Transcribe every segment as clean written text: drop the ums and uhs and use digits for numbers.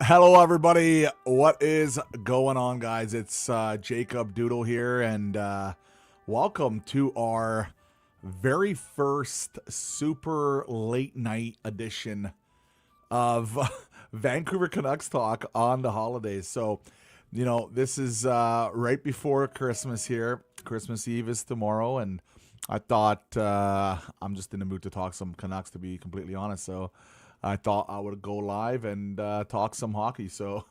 Hello, everybody. What is going on, guys? It's Jacob Doodle here, and welcome to our very first super late night edition of Vancouver Canucks talk on the holidays. So, this is right before Christmas here. Christmas Eve is tomorrow, and I thought I'm just in the mood to talk some Canucks, to be completely honest. So I thought I would go live and talk some hockey. So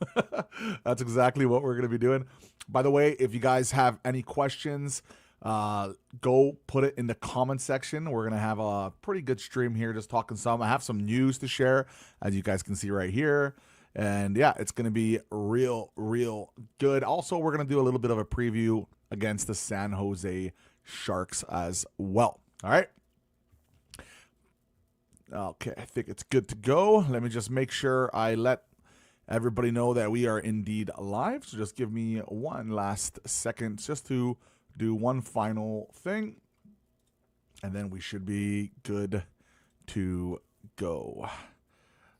that's exactly what we're going to be doing. By the way, if you guys have any questions, go put it in the comment section. We're going to have a pretty good stream here, just talking some. I have some news to share, as you guys can see right here. And yeah, it's going to be real good. Also, we're going to do a little bit of a preview against the San Jose Sharks as well. All right. Okay, I think it's good to go. Let me just make sure I let everybody know that we are indeed live. So just give me one last second just to do one final thing. And then we should be good to go.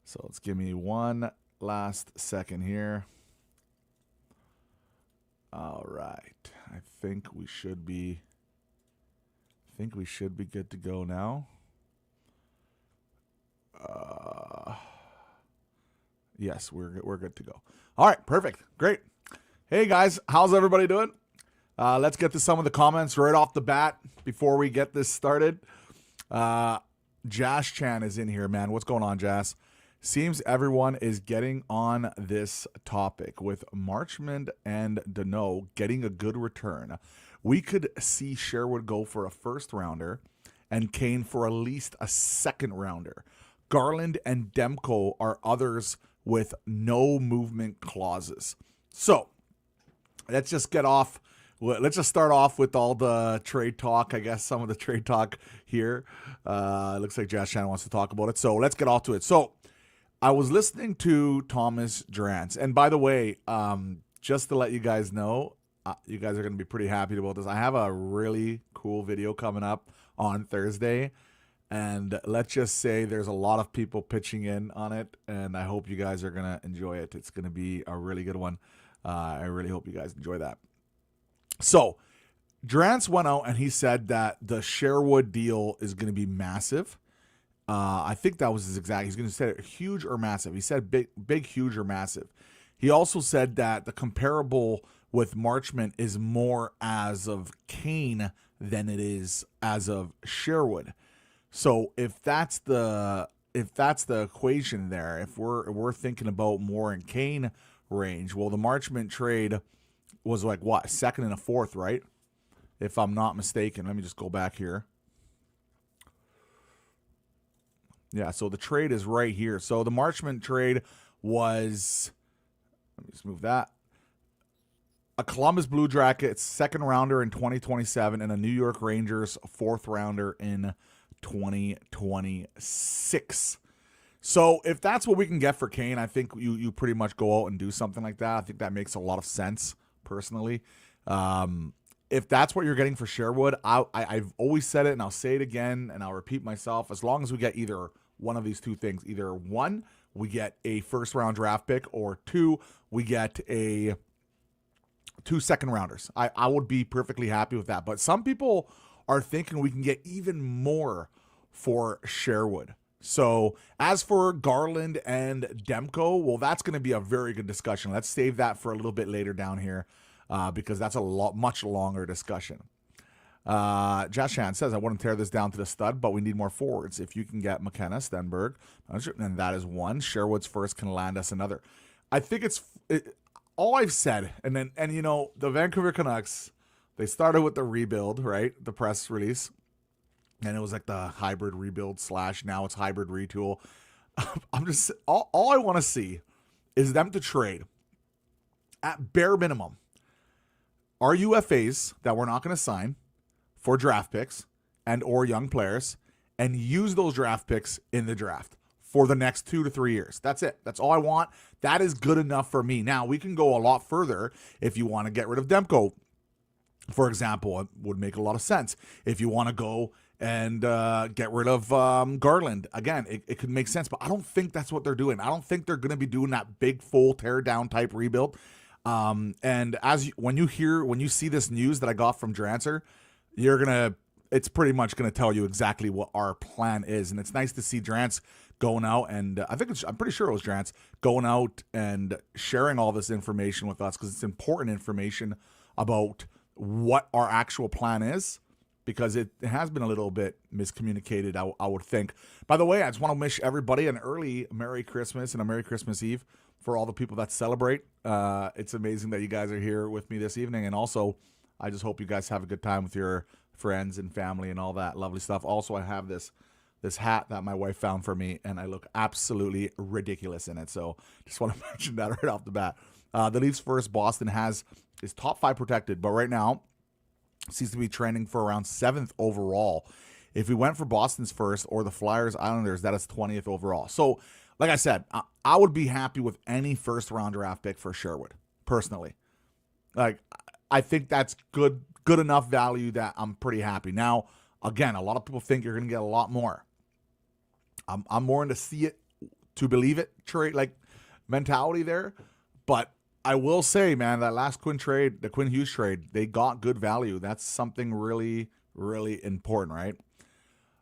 So let's give me one last second here. All right. I think we should be good to go now. Yes, we're good to go. All right, perfect. Great. Hey guys, how's everybody doing? Let's get to some of the comments right off the bat before we get this started. Jazz Chan is in here, man. What's going on, Jazz? Seems everyone is getting on this topic with Marchment and Deneau getting a good return. We could see Sherwood go for a first rounder and Kane for at least a second rounder. Garland and Demko are others with no movement clauses. So let's just get off. Let's just start off with all the trade talk. I guess some of the trade talk here. Looks like Jazz Shannon wants to talk about it. So let's get off to it. So I was listening to Thomas Drance. And by the way, just to let you guys know, you guys are going to be pretty happy about this. I have a really cool video coming up on Thursday. And let's just say there's a lot of people pitching in on it, and I hope you guys are going to enjoy it. It's going to be a really good one. I really hope you guys enjoy that. So, Drance went out and he said that the Sherwood deal is going to be massive. I think that was his exact. He's going to say huge or massive. He said big, huge, or massive. He also said that the comparable with Marchment is more as of Kane than it is as of Sherwood. So if that's the equation there, if we're thinking about more in Kane range, well, the Marchment trade was like what, second and a fourth, right? If I'm not mistaken. Let me just go back here. Yeah, so the trade is right here. So the Marchment trade was, let me just move that, a Columbus Blue Jackets second rounder in 2027 and a New York Rangers fourth rounder in 2026. So if that's what we can get for Kane, I think you pretty much go out and do something like that. I think that makes a lot of sense personally. If that's what you're getting for Sherwood, I've always said it and I'll say it again and I'll repeat myself. As long as we get either one of these two things, either one, we get a first round draft pick, or two, we get two second rounders. I would be perfectly happy with that. But some people are thinking we can get even more for Sherwood. So as for Garland and Demko, well, that's going to be a very good discussion. Let's save that for a little bit later down here because that's much longer discussion. Josh Shan says, I wouldn't tear this down to the stud, but we need more forwards. If you can get McKenna, Stenberg, and that is one. Sherwood's first can land us another. I think all I've said, and the Vancouver Canucks, they started with the rebuild, right? The press release. And it was like the hybrid rebuild / now it's hybrid retool. I'm just, all I want to see is them to trade at bare minimum our UFAs that we're not going to sign for draft picks and or young players, and use those draft picks in the draft for the next 2 to 3 years. That's it. That's all I want. That is good enough for me. Now, we can go a lot further if you want to get rid of Demko, for example. It would make a lot of sense. If you want to go and get rid of Garland. Again, it could make sense, but I don't think that's what they're doing. I don't think they're going to be doing that big full tear down type rebuild. And when you see this news that I got from Drancer, it's pretty much gonna tell you exactly what our plan is. And it's nice to see Drance going out, and I'm pretty sure it was Drance going out and sharing all this information with us, because it's important information about what our actual plan is, because it has been a little bit miscommunicated, I would think. By the way, I just want to wish everybody an early Merry Christmas and a Merry Christmas Eve for all the people that celebrate. It's amazing that you guys are here with me this evening. And also, I just hope you guys have a good time with your friends and family and all that lovely stuff. Also, I have this hat that my wife found for me, and I look absolutely ridiculous in it. So just want to mention that right off the bat. The Leafs first, Boston is top 5 protected, but right now seems to be trending for around 7th overall. If we went for Boston's first or the Flyers Islanders, that is 20th overall. So like I said, I would be happy with any first round draft pick for Sherwood, personally. Like, I think that's good enough value that I'm pretty happy. Now, again, a lot of people think you're going to get a lot more. I'm more into see it to believe it trade like mentality there, but I will say, man, that last Quinn trade, the Quinn Hughes trade, they got good value. That's something really, really important, right?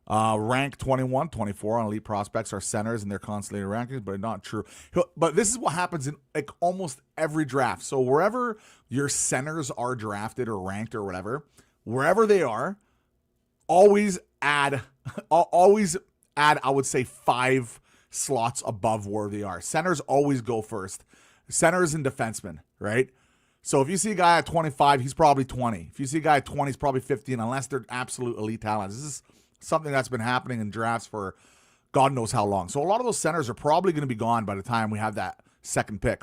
Rank 21, 24 on elite prospects are centers in their consolidated rankings, but not true. But this is what happens in like almost every draft. So wherever your centers are drafted or ranked or whatever, wherever they are, always add, I would say 5 slots above where they are. Centers always go first. Centers and defensemen, right? So if you see a guy at 25, he's probably 20. If you see a guy at 20, he's probably 15, unless they're absolute elite talents. This is something that's been happening in drafts for God knows how long. So a lot of those centers are probably going to be gone by the time we have that second pick.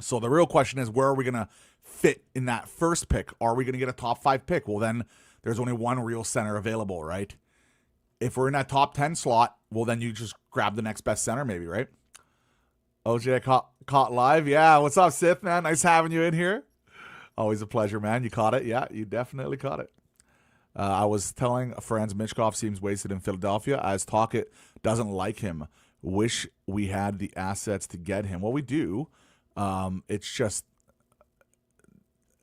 So the real question is, where are we going to fit in that first pick? Are we going to get a top 5 pick? Well, then there's only one real center available, right? If we're in that top 10 slot, well, then you just grab the next best center maybe, right? OJ caught live. Yeah, what's up, Sith, man? Nice having you in here. Always a pleasure, man. You caught it. Yeah, you definitely caught it. I was telling friends Michkov seems wasted in Philadelphia, as Talkett doesn't like him. Wish we had the assets to get him. Well, we do. It's just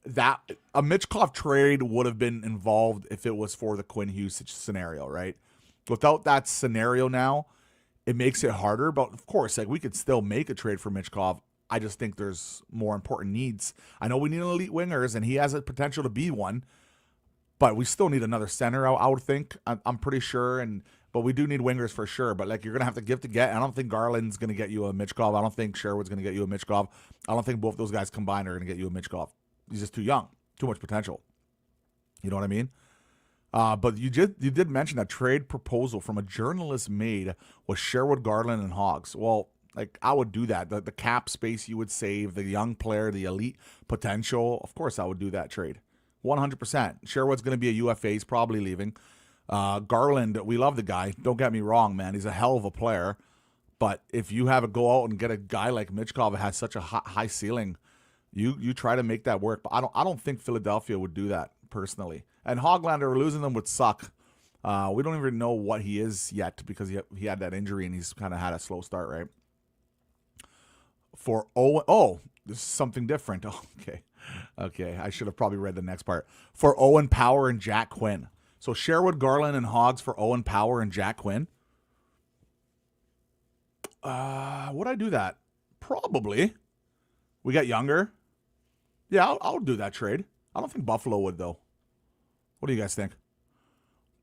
that a Michkov trade would have been involved if it was for the Quinn Hughes scenario, right? Without that scenario now, it makes it harder. But of course, like, we could still make a trade for Michkov. I just think there's more important needs. I know we need an elite wingers, and he has a potential to be one. But we still need another center, I would think. I'm pretty sure. But we do need wingers for sure. But like, you're going to have to give to get. I don't think Garland's going to get you a Michkov. I don't think Sherwood's going to get you a Michkov. I don't think both those guys combined are going to get you a Michkov. He's just too young. Too much potential. You know what I mean? But you did mention that trade proposal from a journalist made was Sherwood, Garland, and Hogs. Well, like, I would do that. The cap space you would save, the young player, the elite potential. Of course, I would do that trade. 100%. Sherwood's going to be a UFA. He's probably leaving. Garland, we love the guy. Don't get me wrong, man. He's a hell of a player. But if you have to go out and get a guy like Michkov that has such a high ceiling, you try to make that work. But I don't think Philadelphia would do that, personally. And Hoglander, losing them would suck. We don't even know what he is yet, because he had that injury and he's kind of had a slow start, right? For Owen, this is something different. Okay, I should have probably read the next part. For Owen Power and Jack Quinn. So Sherwood, Garland, and Hogs for Owen Power and Jack Quinn. Would I do that? Probably. We got younger. Yeah, I'll do that trade. I don't think Buffalo would, though. What do you guys think?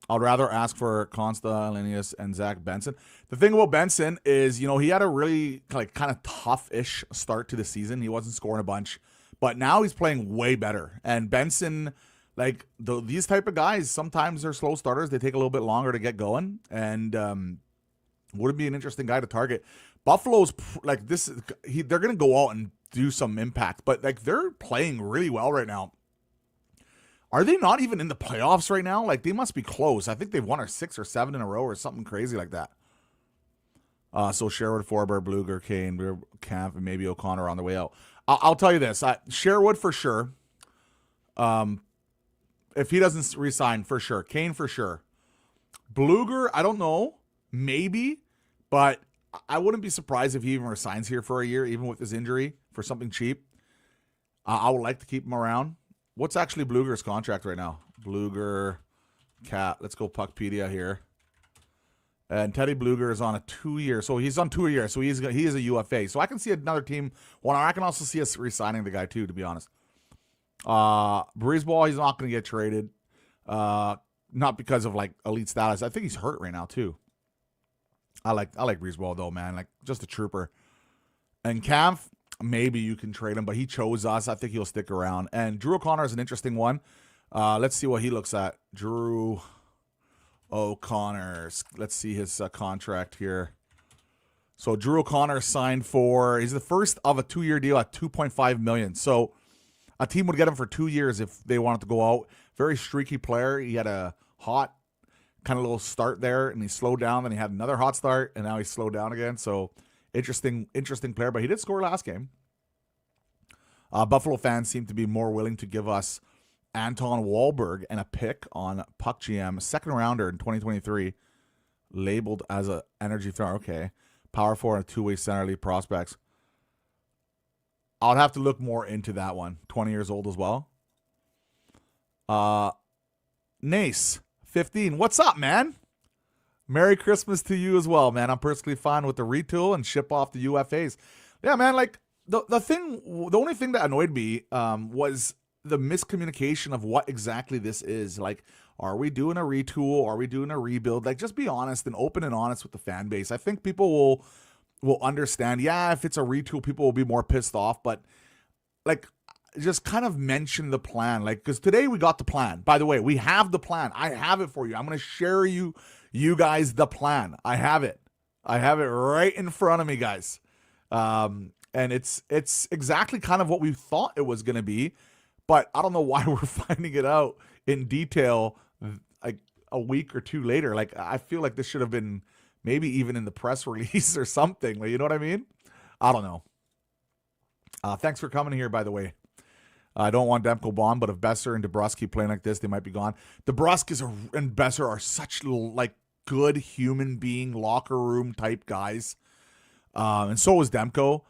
I'd rather ask for Consta, Linnaeus, and Zach Benson. The thing about Benson is, he had a really kind of tough-ish start to the season. He wasn't scoring a bunch. But now he's playing way better. And Benson, these type of guys, sometimes they're slow starters. They take a little bit longer to get going. And would be an interesting guy to target. Buffalo's they're going to go out and do some impact. But they're playing really well right now. Are they not even in the playoffs right now? They must be close. I think they've won 6 or 7 in a row or something crazy like that. So Sherwood, Forber, Bluger, Kane, Camp, and maybe O'Connor on the way out. I'll tell you this. Sherwood for sure. If he doesn't resign, for sure. Kane for sure. Bluger, I don't know. Maybe. But I wouldn't be surprised if he even resigns here for a year, even with his injury, for something cheap. I would like to keep him around. What's actually Bluger's contract right now? Bluger, Cat. Let's go Puckpedia here. And Teddy Bluger is on a 2-year. So he's on 2 years. So he is a UFA. So I can see another team. Well, I can also see us re-signing the guy too, to be honest. Breezeball, he's not going to get traded. Not because of like elite status. I think he's hurt right now too. I like Breezeball though, man. Like just a trooper. And Kampf, maybe you can trade him, but he chose us. I think he'll stick around. And Drew O'Connor is an interesting one. Let's see what he looks at. Drew O'Connor. Let's see his contract here. So Drew O'Connor signed for, he's the first of a 2-year deal at $2.5 million. So a team would get him for 2 years if they wanted to go out. Very streaky player. He had a hot kind of little start there, and he slowed down. Then he had another hot start, and now he slowed down again. So interesting player. But he did score last game. Buffalo fans seem to be more willing to give us Anton Wahlberg and a pick on Puck GM, second rounder in 2023, labeled as a energy fair. Okay, power forward and a 2-way center league prospects. I'll have to look more into that one. 20 years old as well. Nace 15. What's up, man? Merry Christmas to you as well, man. I'm perfectly fine with the retool and ship off the UFAs. Yeah, man. Like the only thing that annoyed me was the miscommunication of what exactly this is. Like, are we doing a retool? Are we doing a rebuild? Like, just be honest and open and honest with the fan base. I think people will understand. Yeah, if it's a retool, people will be more pissed off. But like, just kind of mention the plan. Like, because today we got the plan. By the way, we have the plan. I have it for you. I'm going to share you guys the plan. I have it. I have it right in front of me, guys. And it's exactly kind of what we thought it was going to be. But I don't know why we're finding it out in detail like a week or two later. Like, I feel like this should have been maybe even in the press release or something. Like, you know what I mean? I don't know. Thanks for coming here, by the way. I don't want Demko Bond, but if Besser and DeBrusque keep playing like this, they might be gone. DeBrusque and Besser are such like good human being, locker room type guys. And so is Demko.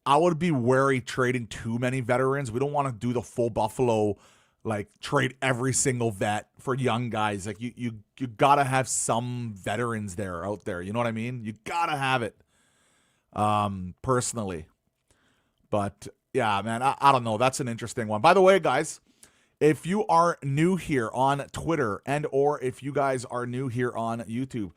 I would be wary trading too many veterans. We don't want to do the full Buffalo, like trade every single vet for young guys. Like you gotta have some veterans out there. You know what I mean? You gotta have it. Personally, but yeah, man, I don't know. That's an interesting one. By the way, guys, if you are new here on Twitter or if you guys are new here on YouTube,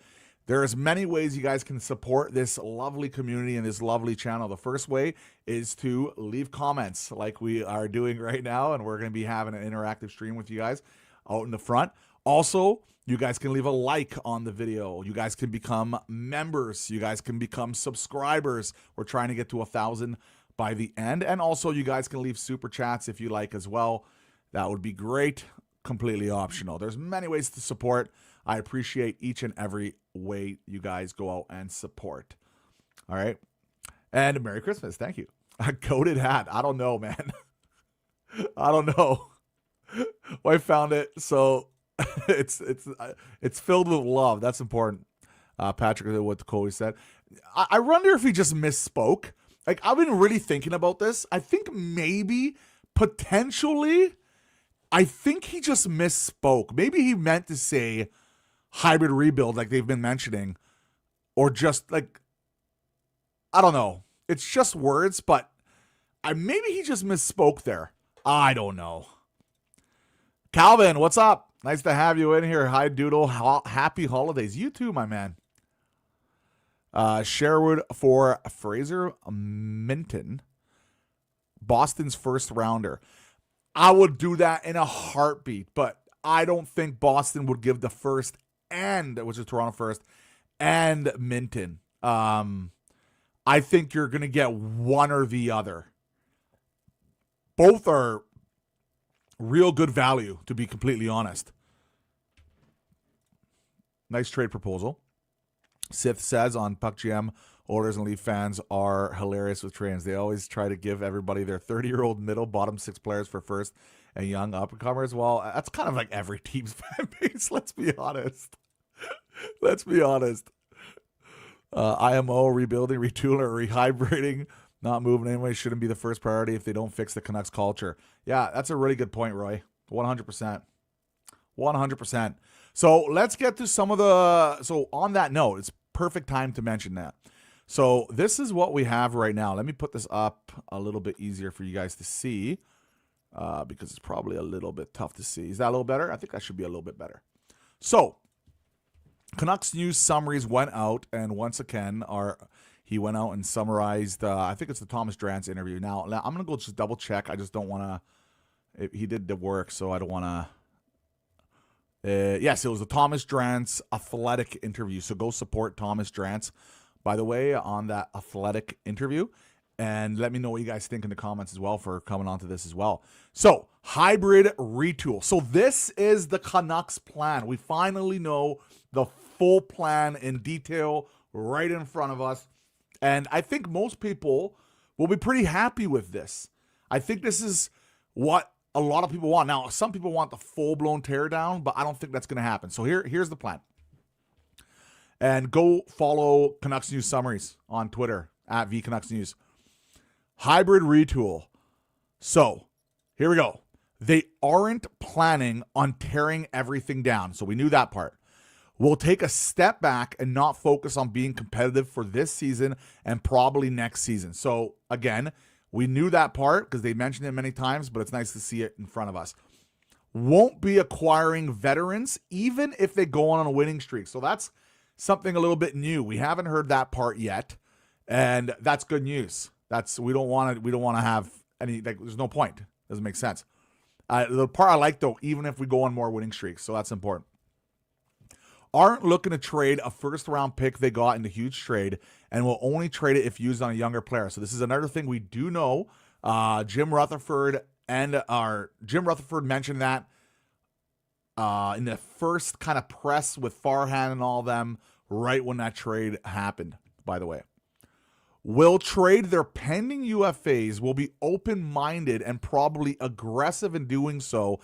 there's many ways you guys can support this lovely community and this lovely channel. The first way is to leave comments like we are doing right now, and we're going to be having an interactive stream with you guys out in the front. Also, you guys can leave a like on the video. You guys can become members. You guys can become subscribers. We're trying to get to 1,000 by the end. And also, you guys can leave super chats if you like as well. That would be great. Completely optional. There's many ways to support. I appreciate each and every way you guys go out and support. All right. And Merry Christmas. Thank you. A coated hat. I don't know, man. I don't know. Well, I found it. So it's filled with love. That's important. Patrick, what the Cody said. I wonder if he just misspoke. Like, I've been really thinking about this. I think maybe, potentially, I think he just misspoke. Maybe he meant to say hybrid rebuild like they've been mentioning. Or just, like, I don't know. It's just words, but maybe he just misspoke there. I don't know. Calvin, what's up? Nice to have you in here. Hi, Doodle. Happy holidays. You too, my man. Sherwood for Fraser Minton. Boston's first rounder. I would do that in a heartbeat, but I don't think Boston would give the first which is Toronto first, and Minton. I think you're going to get one or the other. Both are real good value, to be completely honest. Nice trade proposal. Sith says on Puck GM, Oilers and Leaf fans are hilarious with trades. They always try to give everybody their 30-year-old middle, bottom 6 players for first and young up-and-comers. Well, that's kind of like every team's fan base. Let's be honest. Let's be honest. IMO, rebuilding, retooling, or rehydrating, not moving anyway shouldn't be the first priority if they don't fix the Canucks culture. Yeah, that's a really good point, Roy. 100%. 100%. So let's get to some of the... So on that note, it's perfect time to mention that. So this is what we have right now. Let me put this up a little bit easier for you guys to see because it's probably a little bit tough to see. Is that a little better? I think that should be a little bit better. So Canucks news summaries went out, and once again, he went out and summarized, I think it's the Thomas Drance interview. Now I'm going to go just double check. I just don't want to... He did the work, so I don't want to... yes, it was the Thomas Drance Athletic interview, so go support Thomas Drance, by the way, on that Athletic interview. And let me know what you guys think in the comments as well for coming on to this as well. So, hybrid retool. So this is the Canucks plan. We finally know the full plan in detail right in front of us. And I think most people will be pretty happy with this. I think this is what a lot of people want. Now, some people want the full-blown teardown, but I don't think that's going to happen. So here's the plan. And go follow Canucks News Summaries on Twitter, at VCanucksNews. Hybrid retool. So, here we go. They aren't planning on tearing everything down. So we knew that part. We'll take a step back and not focus on being competitive for this season and probably next season. So, again, we knew that part because they mentioned it many times, but it's nice to see it in front of us. Won't be acquiring veterans even if they go on a winning streak. So that's something a little bit new. We haven't heard that part yet, and that's good news. We don't want to have any, like, there's no point. Doesn't make sense. The part I like, though, even if we go on more winning streaks, so that's important. Aren't looking to trade a first-round pick they got in the huge trade, and will only trade it if used on a younger player. So this is another thing we do know. Jim Rutherford mentioned that in the first kind of press with Farhan and all them right when that trade happened, by the way. Will trade their pending UFAs, will be open-minded and probably aggressive in doing so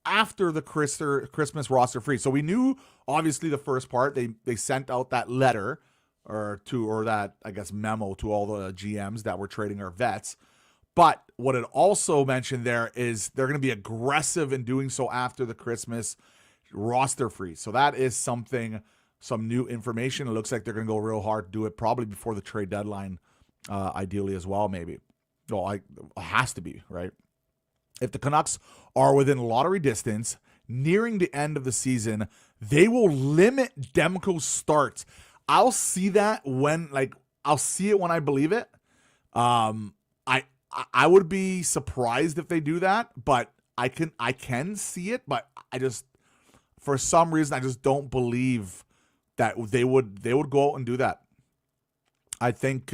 after the Christmas roster freeze. So we knew, obviously, the first part. They sent out that letter or that, I guess, memo to all the GMs that were trading our vets. But what it also mentioned there is they're going to be aggressive in doing so after the Christmas roster freeze. So that is some new information. It looks like they're going to go real hard to do it probably before the trade deadline, ideally as well, maybe. Well, it has to be, right? If the Canucks are within lottery distance, nearing the end of the season, they will limit Demko's starts. I'll see that I'll see it when I believe it. I would be surprised if they do that, but I can see it, but I just, for some reason, I just don't believe that they would go out and do that. I think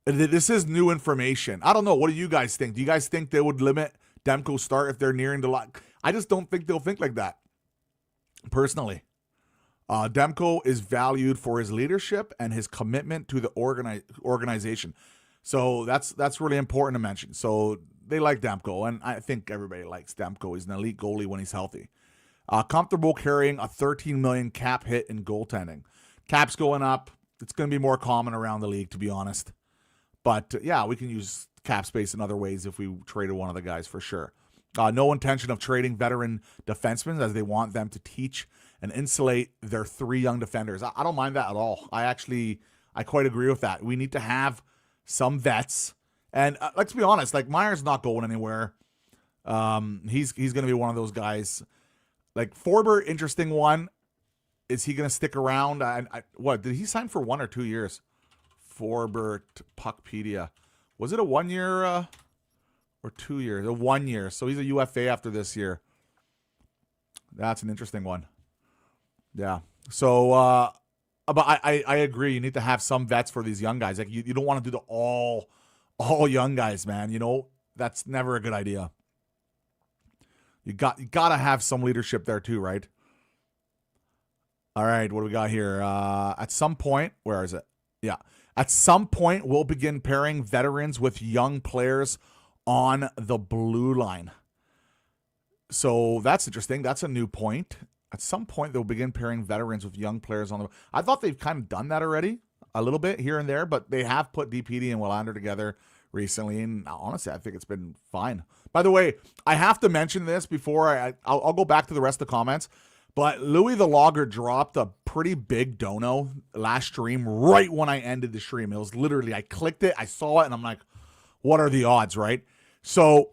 this is new information. I don't know. What do you guys think? Do you guys think they would limit Demko's start if they're nearing the lot? I just don't think they'll think like that, personally. Demko is valued for his leadership and his commitment to the organization. So that's really important to mention. So they like Demko, and I think everybody likes Demko. He's an elite goalie when he's healthy. Comfortable carrying a $13 million cap hit in goaltending. Cap's going up. It's going to be more common around the league, to be honest. But, yeah, we can use cap space in other ways if we traded one of the guys for sure. No intention of trading veteran defensemen, as they want them to teach and insulate their three young defenders. I don't mind that at all. I quite agree with that. We need to have some vets. And let's be honest, like, Meyer's not going anywhere. He's going to be one of those guys. Like, Forbert, interesting one. Is he going to stick around? What, did he sign for 1 or 2 years? Forbert, Puckpedia. Was it a 1 year or 2 years? A 1 year. So he's a UFA after this year. That's an interesting one. Yeah. So, but I agree. You need to have some vets for these young guys. Like you don't want to do the all young guys, man. You know, that's never a good idea. You got to have some leadership there too, right? All right, what do we got here? At some point, where is it? Yeah. At some point, we'll begin pairing veterans with young players on the blue line. So that's interesting. That's a new point. At some point, they'll begin pairing veterans with young players on the... I thought they've kind of done that already, a little bit here and there, but they have put DPD and Willander together recently, and honestly, I think it's been fine. By the way, I have to mention this before I'll go back to the rest of the comments, but Louis the Logger dropped a pretty big dono last stream right when I ended the stream. It was literally, I clicked it, I saw it, and I'm like, what are the odds, right? So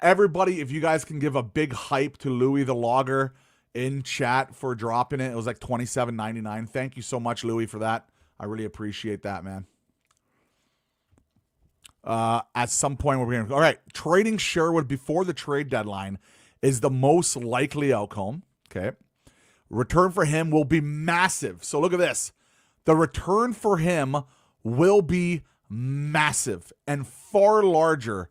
everybody, if you guys can give a big hype to Louis the Logger in chat for dropping it. It was like $27.99. Thank you so much, Louis, for that. I really appreciate that, man. At some point, we're going to... All right, trading Sherwood before the trade deadline is the most likely outcome. Okay. Return for him will be massive. So look at this. The return for him will be massive and far larger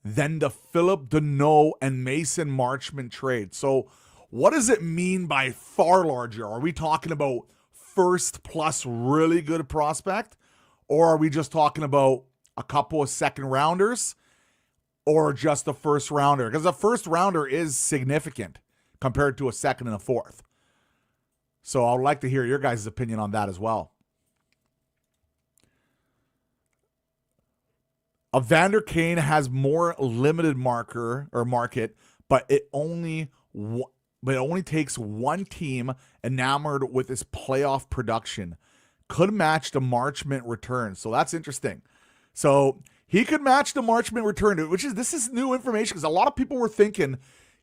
than the Philip Deneau and Mason Marchment trade. So what does it mean by far larger? Are we talking about first plus really good prospect? Or are we just talking about a couple of second rounders? Or just a first rounder? Because a first rounder is significant compared to a second and a fourth. So I would like to hear your guys' opinion on that as well. Evander Kane has more limited market, but it only takes one team enamored with his playoff production. Could match the Marchment return. So that's interesting. So he could match the Marchment return, this is new information because a lot of people were thinking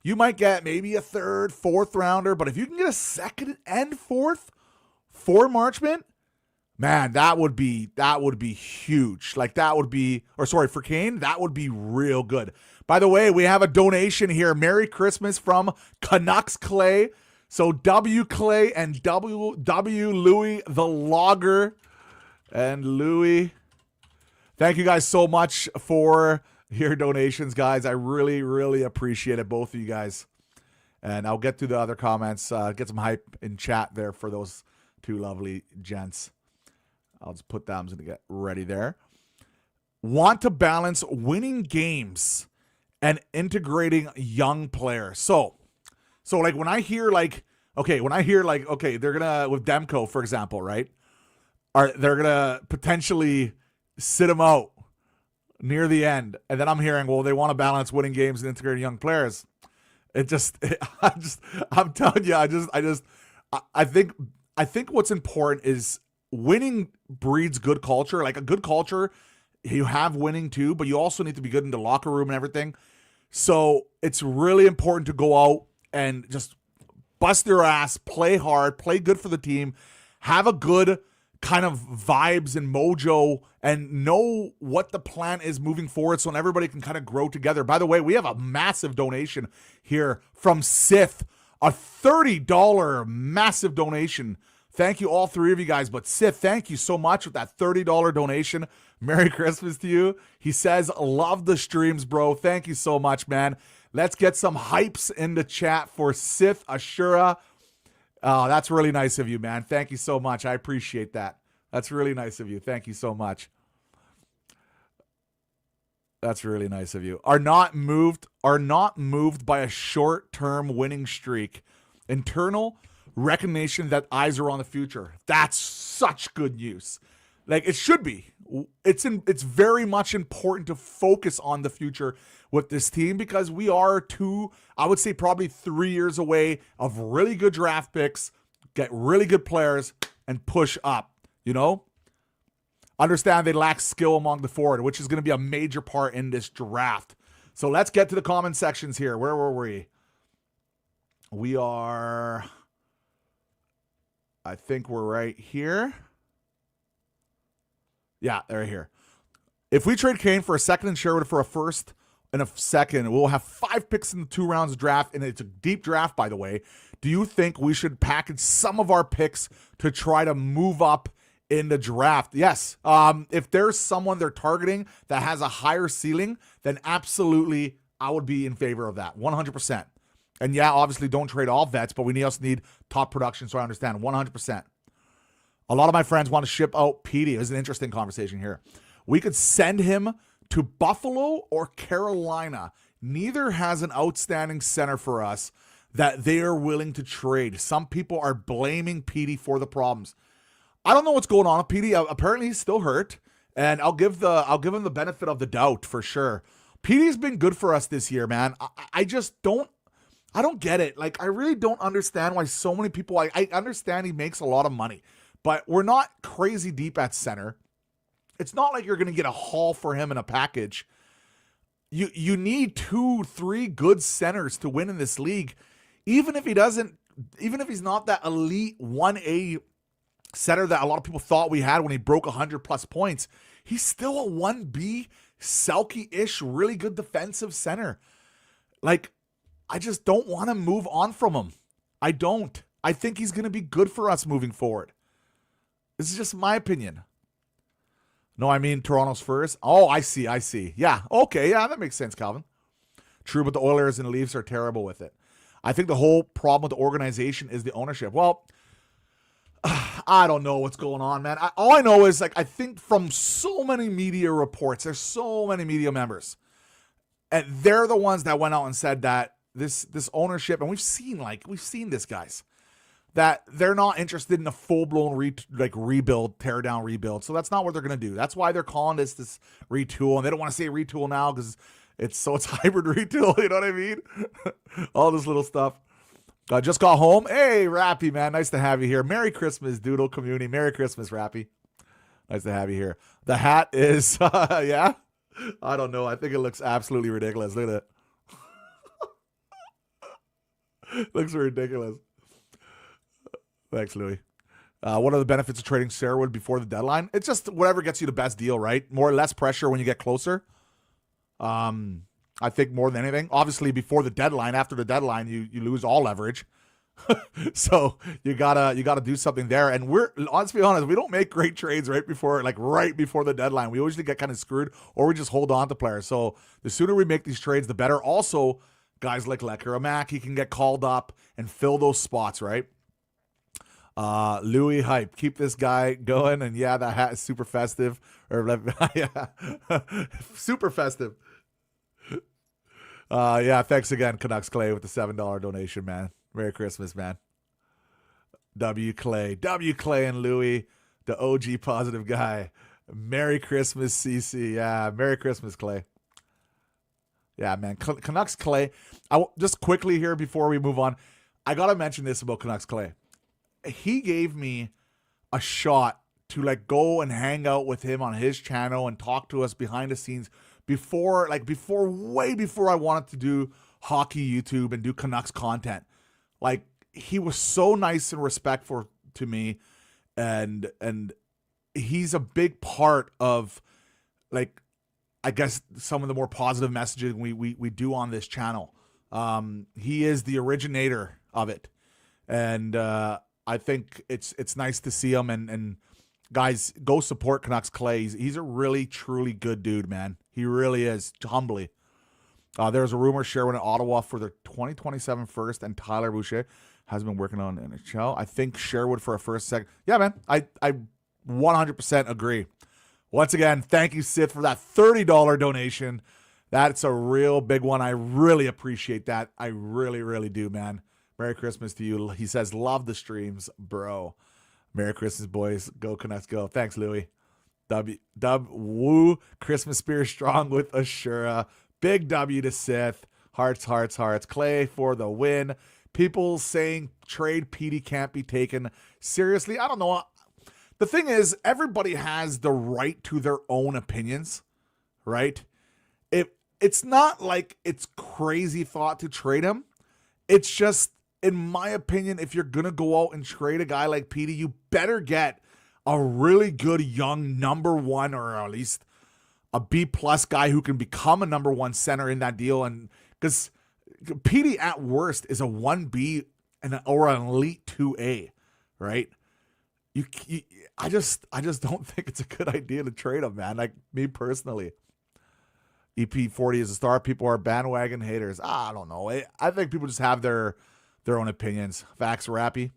you might get maybe a third, fourth rounder, but if you can get a second and fourth for Marchment, man, that would be huge. Like for Kane, that would be real good. By the way, we have a donation here. Merry Christmas from Canucks Clay. So W Clay and W Louis the Logger. And Louis, thank you guys so much for your donations, guys. I really, really appreciate it, both of you guys. And I'll get to the other comments, get some hype in chat there for those two lovely gents. I'll just put them to get ready there. Want to balance winning games and integrating young players. So like when I hear like, okay, they're gonna, with Demko, for example, right? They're gonna potentially sit him out near the end. And then I'm hearing, well, they want to balance winning games and integrating young players. I'm telling you, I think what's important is winning breeds good culture. Like a good culture, you have winning too, but you also need to be good in the locker room and everything. So it's really important to go out and just bust your ass, play hard, play good for the team, have a good kind of vibes and mojo, and know what the plan is moving forward so everybody can kind of grow together. By the way, we have a massive donation here from Sith, a $30 massive donation. Thank you, all three of you guys. But Sith, thank you so much with that $30 donation. Merry Christmas to you. He says, love the streams, bro. Thank you so much, man. Let's get some hypes in the chat for Sith Ashura. Oh, that's really nice of you, man. Thank you so much. I appreciate that. That's really nice of you. Thank you so much. That's really nice of you. Are not moved by a short-term winning streak. Internal recognition that eyes are on the future. That's such good news. Like it should be. It's very much important to focus on the future with this team because we are I would say probably 3 years away of really good draft picks, get really good players, and push up, you know? Understand they lack skill among the forward, which is going to be a major part in this draft. So let's get to the comment sections here. Where were we? We are... I think we're right here. Yeah, they're here. If we trade Kane for a second and Sherwood for a first and a second, we'll have 5 picks in the 2 rounds of draft, and it's a deep draft, by the way. Do you think we should package some of our picks to try to move up in the draft? Yes. If there's someone they're targeting that has a higher ceiling, then absolutely I would be in favor of that, 100%. And yeah, obviously don't trade all vets, but we also need top production, so I understand, 100%. A lot of my friends want to ship out Petey. It was an interesting conversation here. We could send him to Buffalo or Carolina. Neither has an outstanding center for us that they are willing to trade. Some people are blaming Petey for the problems. I don't know what's going on with Petey. Apparently he's still hurt, and I'll give him the benefit of the doubt for sure. Petey's been good for us this year, man. I just don't get it. Like, I really don't understand why so many people, I understand he makes a lot of money, but we're not crazy deep at center. It's not like you're going to get a haul for him in a package. You need 2-3 good centers to win in this league. Even if he's not that elite 1A center that a lot of people thought we had when he broke 100+ points, he's still a 1B, Selke-ish, really good defensive center. Like, I just don't want to move on from him. I don't. I think he's going to be good for us moving forward. This is just my opinion. No, I mean Toronto's first. Oh, I see. Yeah, okay, yeah, that makes sense, Calvin. True, but the Oilers and the Leafs are terrible with it. I think the whole problem with the organization is the ownership. Well, I don't know what's going on, man. All I know is, like, I think from so many media reports, there's so many media members, and they're the ones that went out and said that this ownership, and we've seen this, guys, that they're not interested in a full-blown rebuild, tear-down rebuild. So that's not what they're going to do. That's why they're calling this retool, and they don't want to say retool now because it's hybrid retool, you know what I mean? All this little stuff. Just got home. Hey, Rappy, man. Nice to have you here. Merry Christmas, Doodle community. Merry Christmas, Rappy. Nice to have you here. The hat is, yeah? I don't know. I think it looks absolutely ridiculous. Look at it. Looks ridiculous. Thanks, Louis. What are the benefits of trading Sherwood before the deadline? It's just whatever gets you the best deal, right? More or less pressure when you get closer. I think more than anything. Obviously, before the deadline, after the deadline, you lose all leverage. So you gotta do something there. And let's be honest, we don't make great trades right before the deadline. We usually get kind of screwed, or we just hold on to players. So the sooner we make these trades, the better. Also, guys like Lekaramak, he can get called up and fill those spots, right? Louis hype, keep this guy going. And yeah, that hat is super festive, yeah, super festive. Yeah, thanks again, Canucks Clay, with the $7 donation, man. Merry Christmas, man. W Clay and Louis, the OG positive guy. Merry Christmas, CC. Yeah, Merry Christmas, Clay. Yeah, man. Canucks Clay. Just quickly here before we move on, I gotta mention this about Canucks Clay. He gave me a shot to go and hang out with him on his channel and talk to us behind the scenes way before I wanted to do hockey YouTube and do Canucks content. He was so nice and respectful to me, and he's a big part of I guess some of the more positive messaging we do on this channel. He is the originator of it, and I think it's nice to see him, and guys, go support Canucks Clay. He's a really, truly good dude, man. He really is, humbly. There's a rumor Sherwood in Ottawa for the 2027 first, and Tyler Boucher has been working on NHL. I think Sherwood for a first, second. Yeah, man, I 100% agree. Once again, thank you, Sith, for that $30 donation. That's a real big one. I really appreciate that. I really, really do, man. Merry Christmas to you. He says, love the streams, bro. Merry Christmas, boys. Go Canucks, go. Thanks, Louis. Woo. Christmas spirit strong with Ashura. Big W to Sith. Hearts, hearts, hearts. Clay for the win. People saying trade Petey can't be taken seriously. I don't know. The thing is, everybody has the right to their own opinions, right? It's not like it's crazy thought to trade him. It's just, in my opinion, if you're going to go out and trade a guy like Petey, you better get a really good young number one, or at least a B+ guy who can become a number one center in that deal. And because Petey at worst is a 1B or an elite 2A, right? I just don't think it's a good idea to trade him, man. Me personally. EP40 is a star. People are bandwagon haters. I don't know. I think people just have their own opinions. Facts, Rappy.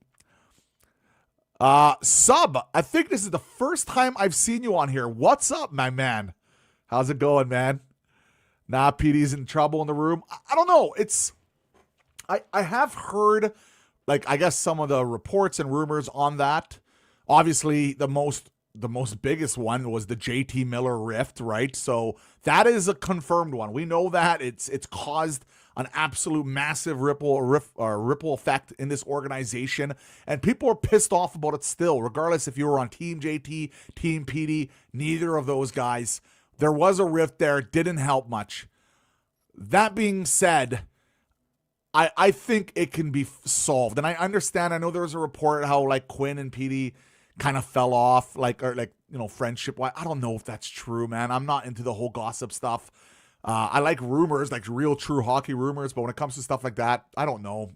Sub, I think this is the first time I've seen you on here. What's up, my man? How's it going, man? Nah, PD's in trouble in the room. I don't know. I have heard, like, I guess some of the reports and rumors on that. Obviously, the most biggest one was the JT Miller rift, right? So that is a confirmed one. We know that it's caused an absolute massive ripple effect in this organization, and people are pissed off about it still, regardless if you were on Team JT, Team PD, neither of those guys. There was a rift there, didn't help much. That being said, I think it can be solved, and I understand. I know there was a report how like Quinn and PD kind of fell off, friendship. I don't know if that's true, man. I'm not into the whole gossip stuff. I like rumors, like real true hockey rumors, but when it comes to stuff like that, I don't know.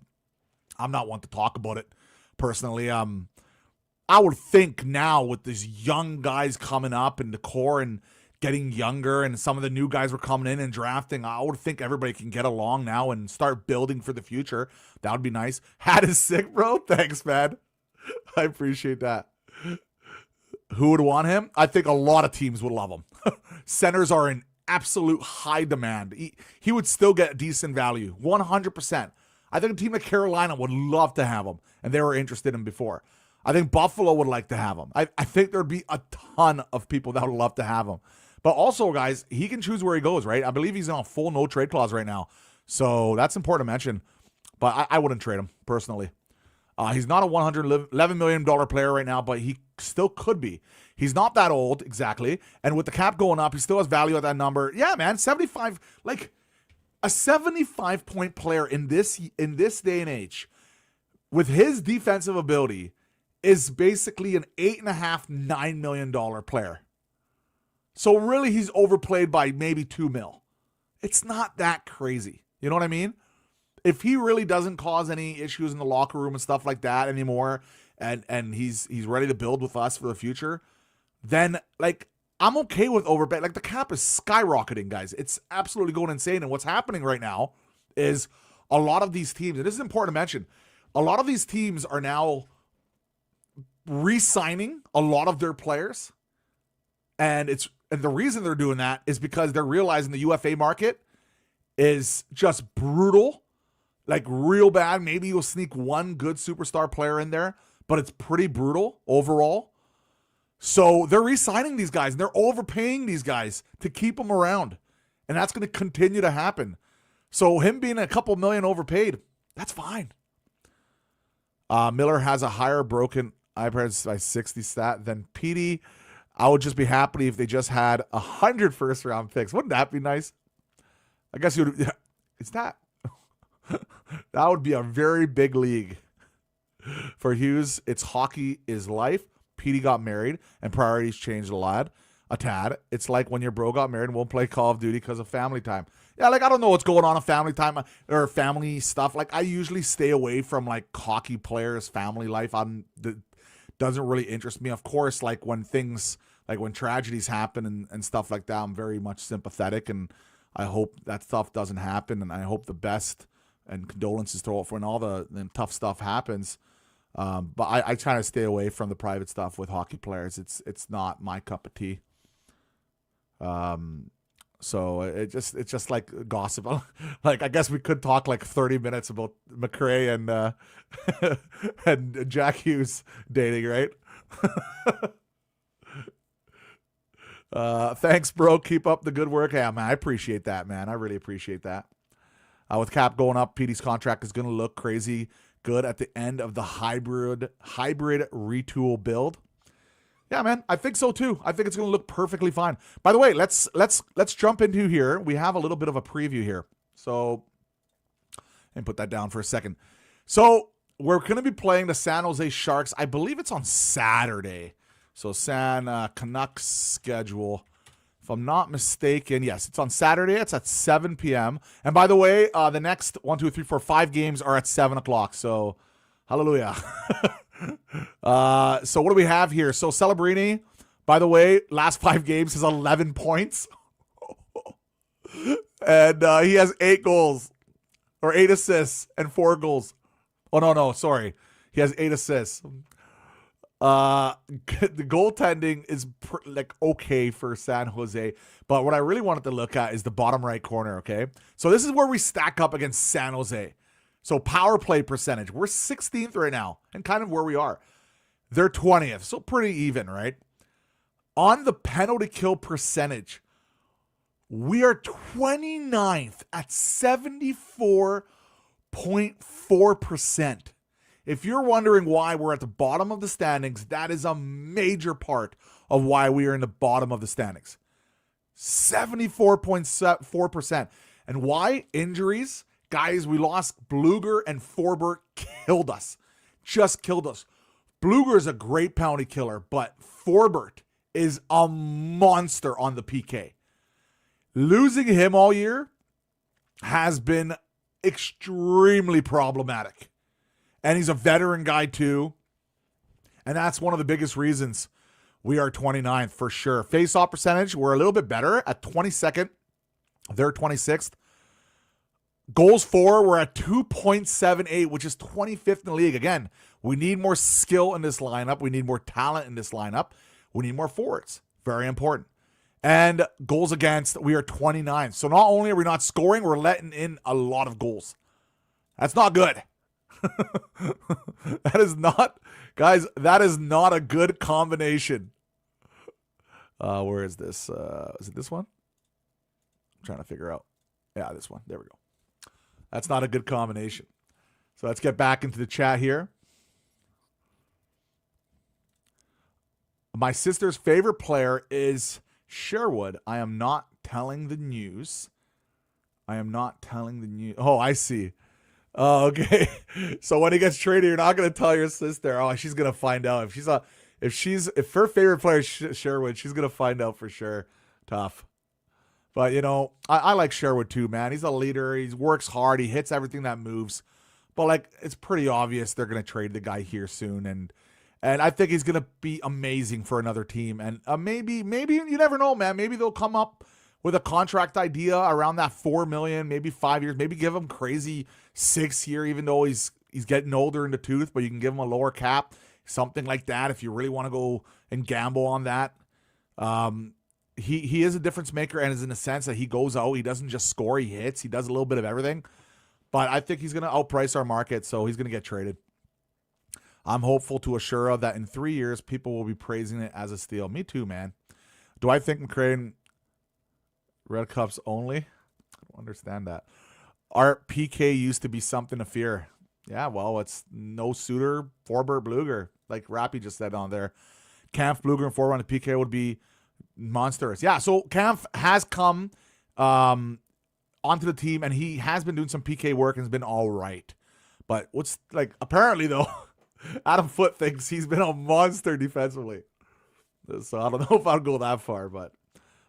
I'm not one to talk about it personally. I would think now with these young guys coming up in the core and getting younger, and some of the new guys were coming in and drafting, I would think everybody can get along now and start building for the future. That would be nice. Hat is sick, bro. Thanks, man. I appreciate that. Who would want him? I think a lot of teams would love him. Centers are in absolute high demand. He would still get decent value, 100%. I think a team like Carolina would love to have him, and they were interested in him before. I think Buffalo would like to have him. I think there'd be a ton of people that would love to have him. But also, guys, he can choose where he goes, right? I believe he's on a full no-trade clause right now. So that's important to mention. But I wouldn't trade him, personally. He's not a $111 million player right now, but he still could be. He's not that old, exactly. And with the cap going up, he still has value at that number. Yeah, man, 75, like a 75-point player in this day and age with his defensive ability is basically an $8.5, $9 million player. So really, he's overplayed by maybe $2 million. It's not that crazy. You know what I mean? If he really doesn't cause any issues in the locker room and stuff like that anymore, and he's ready to build with us for the future, then like I'm okay with overpay. Like the cap is skyrocketing, guys. It's absolutely going insane. And what's happening right now is a lot of these teams, and this is important to mention, a lot of these teams are now re-signing a lot of their players. And the reason they're doing that is because they're realizing the UFA market is just brutal, like real bad. Maybe you'll sneak one good superstar player in there, but it's pretty brutal overall. So they're re-signing these guys, and they're overpaying these guys to keep them around. And that's going to continue to happen. So him being a couple million overpaid, that's fine. Miller has a higher broken iPads by 60 stat than PD. I would just be happy if they just had 100 first-round picks. Wouldn't that be nice? I guess you would. Yeah, it's that. That would be a very big league. For Hughes, it's hockey is life. PD got married, and priorities changed a tad. It's like when your bro got married and won't play Call of Duty because of family time. Yeah, like I don't know what's going on in family time or family stuff. Like I usually stay away from like hockey players' family life. That doesn't really interest me. Of course, like when things, like when tragedies happen and stuff like that, I'm very much sympathetic, and I hope that stuff doesn't happen, and I hope the best and condolences to all when all the tough stuff happens. But I try to stay away from the private stuff with hockey players. It's not my cup of tea. So it's just like gossip. Like I guess we could talk like 30 minutes about McRae and and Jack Hughes dating, right? Thanks, bro. Keep up the good work. Yeah, man, I appreciate that, man. I really appreciate that. With cap going up, PD's contract is going to look crazy good at the end of the hybrid retool build. Yeah, man, I think so too. I think it's going to look perfectly fine. By the way, let's jump into here. We have a little bit of a preview here. So, and put that down for a second. So, we're going to be playing the San Jose Sharks. I believe it's on Saturday. So, Canucks schedule. If I'm not mistaken, yes, it's on Saturday. It's at 7 p.m. And by the way, the next 5 games are at 7 o'clock. So, hallelujah. So what do we have here? So Celebrini, by the way, last 5 games has 11 points. And he has 8 goals. Or 8 assists and 4 goals. Oh, no, sorry. He has 8 assists. Uh, the goaltending is like okay for San Jose, but what I really wanted to look at is the bottom right corner. Okay, so this is where we stack up against San Jose. So power play percentage, we're 16th right now, and kind of where we are. They're 20th, so pretty even, right? On the penalty kill percentage, we are 29th at 74.4%. If you're wondering why we're at the bottom of the standings, that is a major part of why we are in the bottom of the standings. 74.4%. And why? Injuries. Guys, we lost Bluger and Forbert, killed us. Just killed us. Bluger is a great penalty killer, but Forbert is a monster on the PK. Losing him all year has been extremely problematic. And he's a veteran guy too. And that's one of the biggest reasons we are 29th for sure. Face-off percentage, we're a little bit better at 22nd. They're 26th. Goals for, we're at 2.78, which is 25th in the league. Again, we need more skill in this lineup. We need more talent in this lineup. We need more forwards. Very important. And goals against, we are 29th. So not only are we not scoring, we're letting in a lot of goals. That's not good. That is not, guys, that is not a good combination. Where is this? Is it this one? I'm trying to figure out. Yeah, this one. There we go. That's not a good combination. So let's get back into the chat here. My sister's favorite player is Sherwood. I am not telling the news. I am not telling the news. Oh, I see. Oh, okay. So when he gets traded, you're not going to tell your sister. Oh, she's going to find out. If her favorite player is Sherwood, she's going to find out for sure. Tough. But, you know, I like Sherwood too, man. He's a leader. He works hard. He hits everything that moves. But, like, it's pretty obvious they're going to trade the guy here soon. And I think he's going to be amazing for another team. And maybe, you never know, man. Maybe they'll come up with a contract idea around that $4 million, maybe 5 years. Maybe give him crazy 6 year, even though he's getting older in the tooth, but you can give him a lower cap, something like that if you really want to go and gamble on that. He is a difference maker, and is in the sense that he goes out, he doesn't just score, he hits, he does a little bit of everything. But I think he's going to outprice our market, so he's going to get traded. I'm hopeful to Ashura that in 3 years, people will be praising it as a steal. Me too, man. Do I think McCrae Red Cups only? I don't understand that. Our PK used to be something to fear. Yeah, well, it's no Suter, Forbert, Bluger, like Rappy just said on there. Kampf, Bluger, and Forbert on the PK would be monstrous. Yeah, so Kampf has come onto the team, and he has been doing some PK work and has been all right. But what's, like, apparently, though, Adam Foote thinks he's been a monster defensively. So I don't know if I'll go that far, but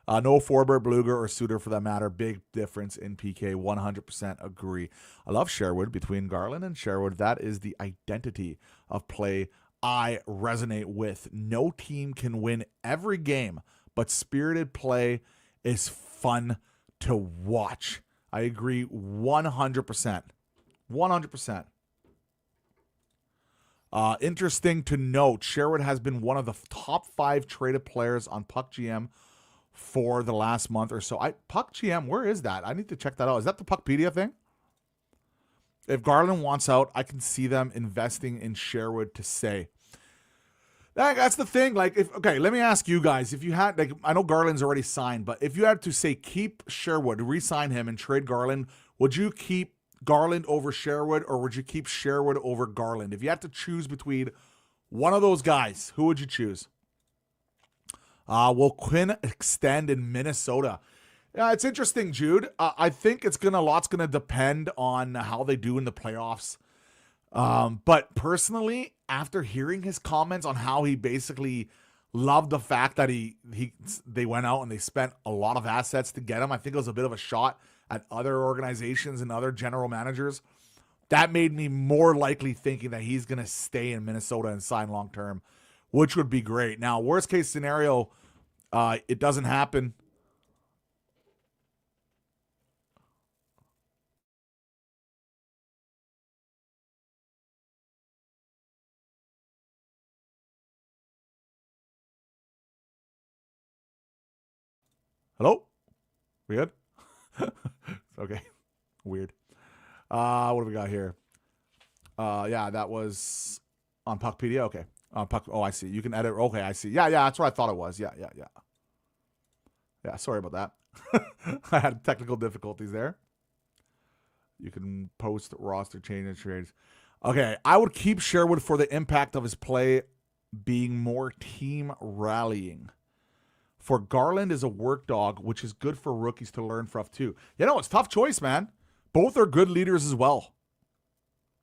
no Forbert, Bluger, or Suter for that matter. Big difference in PK. 100% agree. I love Sherwood. Between Garland and Sherwood, that is the identity of play I resonate with. No team can win every game, but spirited play is fun to watch. I agree 100%. 100%. Interesting to note, Sherwood has been one of the top 5 traded players on Puck GM for the last month or so. Puck GM, where is that? I need to check that out. Is that the Puckpedia thing? If Garland wants out, I can see them investing in Sherwood to say. That's the thing. Like, okay, let me ask you guys. If you had, like, I know Garland's already signed, but if you had to say keep Sherwood, re-sign him and trade Garland, would you keep Garland over Sherwood, or would you keep Sherwood over Garland? If you had to choose between one of those guys, who would you choose? Will Quinn extend in Minnesota? Yeah, it's interesting, Jude. I think a lot's gonna depend on how they do in the playoffs. But personally, after hearing his comments on how he basically loved the fact that they went out and they spent a lot of assets to get him, I think it was a bit of a shot at other organizations and other general managers. That made me more likely thinking that he's going to stay in Minnesota and sign long term, which would be great. Now, worst case scenario, it doesn't happen. Hello? We good? Okay. Weird. What do we got here? Yeah, that was on Puckpedia. Okay. On Puck. Oh, I see. You can edit. Okay, I see. Yeah, that's what I thought it was. Yeah. Yeah, sorry about that. I had technical difficulties there. You can post roster change and trades. Okay, I would keep Sherwood for the impact of his play being more team rallying. For Garland is a work dog, which is good for rookies to learn from too. You know, it's tough choice, man. Both are good leaders as well.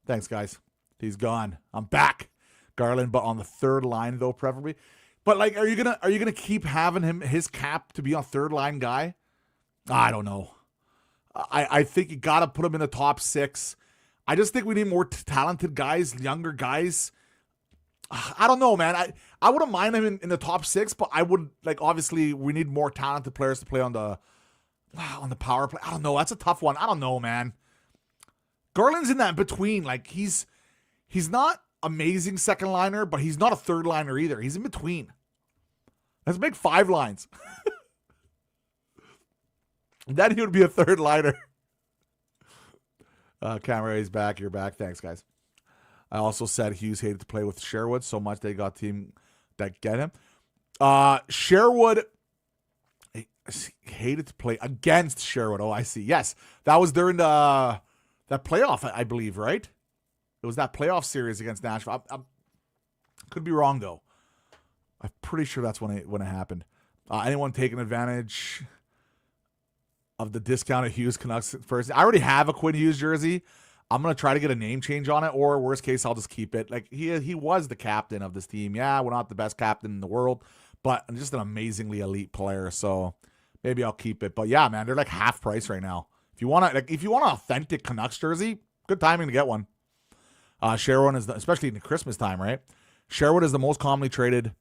Thanks, guys. He's gone. I'm back. Garland, but on the third line though, preferably. But like, are you gonna keep having his cap to be a third line guy? I don't know. I think you gotta put him in the top 6. I just think we need more talented guys, younger guys. I don't know, man. I wouldn't mind him in the top 6, but I would like obviously we need more talented players to play on the power play. I don't know. That's a tough one. I don't know, man. Garland's in that between. Like he's not amazing second liner, but he's not a third liner either. He's in between. Let's make 5 lines. Then he would be a third liner. Camera is back. You're back. Thanks, guys. I also said Hughes hated to play with Sherwood so much they got team that get him. Sherwood hated to play against Sherwood. Oh, I see. Yes, that was during that playoff, I believe, right? It was that playoff series against Nashville. I could be wrong though. I'm pretty sure that's when it happened. Anyone taking advantage of the discounted Hughes Canucks first? I already have a Quinn Hughes jersey. I'm gonna try to get a name change on it, or worst case, I'll just keep it. Like he was the captain of this team. Yeah, we're not the best captain in the world, but I'm just an amazingly elite player. So maybe I'll keep it. But yeah, man, they're like half price right now. If you want an authentic Canucks jersey, good timing to get one. Sherwood is especially in the Christmas time, right? Sherwood is the most commonly traded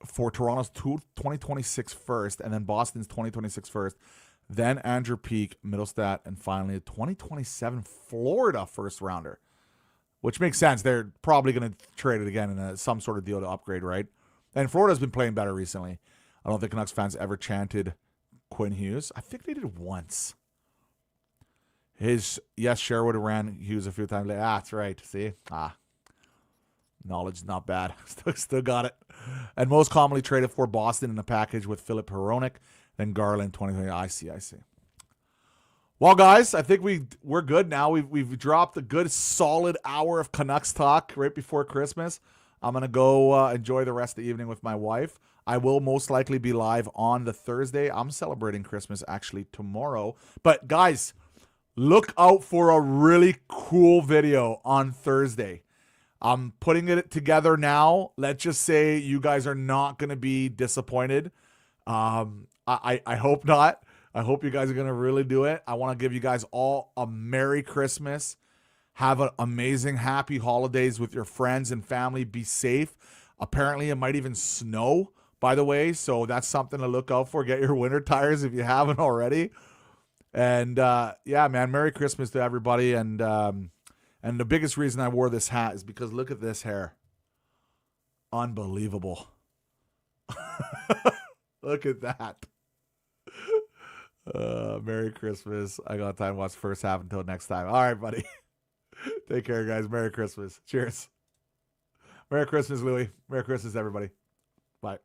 for Toronto's 2026 first, and then Boston's 2026 first, then Andrew Peak, Middlestat, and finally a 2027 Florida first rounder, which makes sense. They're probably going to trade it again in some sort of deal to upgrade, right? And Florida's been playing better recently. I don't think Canucks fans ever chanted Quinn Hughes. I think they did once. Sherwood ran Hughes a few times. That's right. See? Knowledge not bad. Still got it. And most commonly traded for Boston in a package with Philip Hronek, then Garland 2020. I see. Well, guys, I think we're good now. We've dropped a good solid hour of Canucks talk right before Christmas. I'm gonna go enjoy the rest of the evening with my wife. I will most likely be live on the Thursday. I'm celebrating Christmas actually tomorrow. But guys, look out for a really cool video on Thursday. I'm putting it together now. Let's just say you guys are not going to be disappointed. I hope not. I hope you guys are going to really do it. I want to give you guys all a Merry Christmas. Have an amazing, happy holidays with your friends and family. Be safe. Apparently, it might even snow, by the way. So that's something to look out for. Get your winter tires if you haven't already. And yeah, man, Merry Christmas to everybody. And the biggest reason I wore this hat is because look at this hair. Unbelievable. Look at that. Merry Christmas. I got time to watch the first half until next time. All right, buddy. Take care, guys. Merry Christmas. Cheers. Merry Christmas, Louie. Merry Christmas, everybody. Bye.